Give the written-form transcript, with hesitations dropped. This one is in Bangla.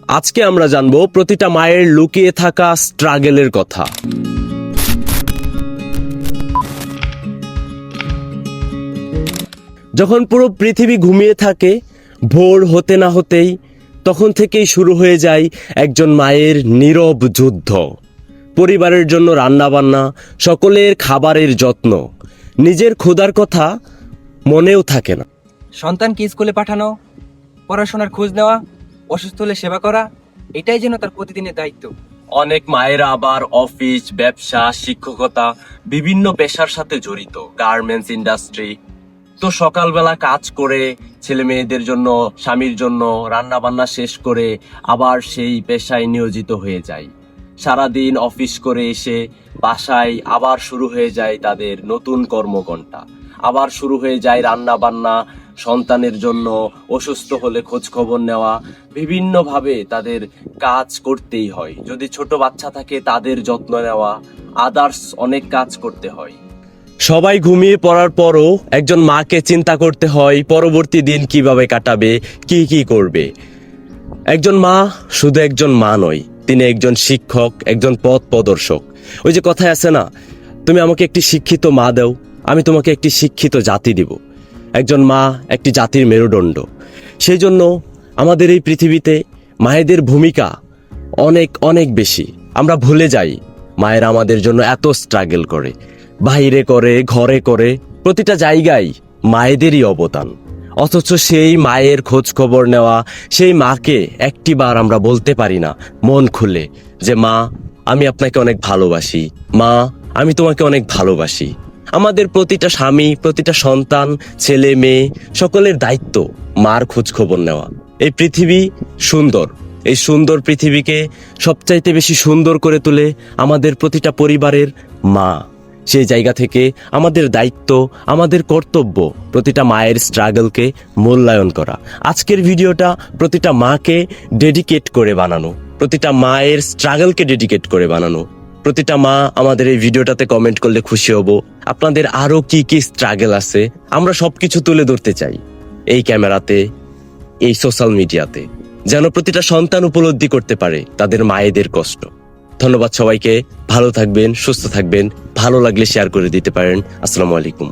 আজকে আমরা জানবো প্রতিটা মায়ের লুকিয়ে থাকা স্ট্রাগলের কথা। যখন পুরো পৃথিবী ঘুমিয়ে থাকে, ভোর হতে না হতেই তখন থেকেই শুরু হয়ে যায় একজন মায়ের নীরব যুদ্ধ। পরিবারের জন্য রান্নাবান্না, সকলের খাবারের যত্ন, নিজের ক্ষুধার কথা মনেও থাকে না। সন্তানকে স্কুলে পাঠানো, পড়াশোনার খোঁজ নেওয়া, অসুস্থ হলে সেবা করা, এটাই যেন তার প্রতিদিনের দায়িত্ব। অনেক মায়েরা আবার অফিস, ব্যবসা, শিক্ষকতা, বিভিন্ন পেশার সাথে জড়িত, গার্মেন্টস ইন্ডাস্ট্রি। তো সকালবেলা কাজ করে ছেলে মেয়েদের জন্য, স্বামীর জন্য রান্না বান্না শেষ করে আবার সেই পেশায় নিয়োজিত হয়ে যায়। সারাদিন অফিস করে এসে বাসায় আবার শুরু হয়ে যায় তাদের নতুন কর্মঘণ্টা। আবার শুরু হয়ে যায় রান্না বান্না, সন্তানের জন্য অসুস্থ হলে খোঁজ খবর নেওয়া, বিভিন্নভাবে তাদের কাজ করতেই হয়। যদি ছোট বাচ্চা থাকে তাদের যত্ন নেওয়া, আদার্স অনেক কাজ করতে হয়। সবাই ঘুমিয়ে পড়ার পরও একজন মাকে চিন্তা করতে হয় পরবর্তী দিন কিভাবে কাটাবে, কি কি করবে। একজন মা শুধু একজন মা নয়, তিনি একজন শিক্ষক, একজন পথ প্রদর্শক। ওই যে কথায় আছে না, তুমি আমাকে একটি শিক্ষিত মা দাও, আমি তোমাকে একটি শিক্ষিত জাতি দিব। একজন মা একটি জাতির মেরুদণ্ড। সেই জন্য আমাদের এই পৃথিবীতে মায়েদের ভূমিকা অনেক অনেক বেশি। আমরা ভুলে যাই মায়েরা আমাদের জন্য এত স্ট্রাগল করে, বাইরে করে, ঘরে করে, প্রতিটা জায়গায় মায়েদেরই অবদান। অথচ সেই মায়ের খোঁজ খবর নেওয়া, সেই মাকে একটিবার আমরা বলতে পারি না মন খুলে যে মা, আমি আপনাকে অনেক ভালোবাসি, মা আমি তোমাকে অনেক ভালোবাসি। আমাদের প্রতিটা স্বামী, প্রতিটা সন্তান, ছেলে মেয়ে, সকলের দায়িত্ব মার খোঁজ খবর নেওয়া। এই পৃথিবী সুন্দর, এই সুন্দর পৃথিবীকে সবচাইতে বেশি সুন্দর করে তোলে আমাদের প্রতিটা পরিবারের মা। সেই জায়গা থেকে আমাদের দায়িত্ব, আমাদের কর্তব্য প্রতিটা মায়ের স্ট্রাগলকে মূল্যায়ন করা। আজকের ভিডিওটা প্রতিটা মাকে ডেডিকেট করে বানানো, প্রতিটা মায়ের স্ট্রাগলকে ডেডিকেট করে বানানো। প্রতিটা মা আমাদের এই ভিডিওটাতে কমেন্ট করলে খুশি হব। আপনাদের আরো কি কি স্ট্রাগল আছে আমরা সবকিছু তুলে ধরতে চাই এই ক্যামেরাতে, এই সোশ্যাল মিডিয়াতে, যেন প্রতিটা সন্তান উপলব্ধি করতে পারে তাদের মায়েদের কষ্ট। ধন্যবাদ সবাইকে। ভালো থাকবেন, সুস্থ থাকবেন। ভালো লাগলে শেয়ার করে দিতে পারেন। আসসালামু আলাইকুম।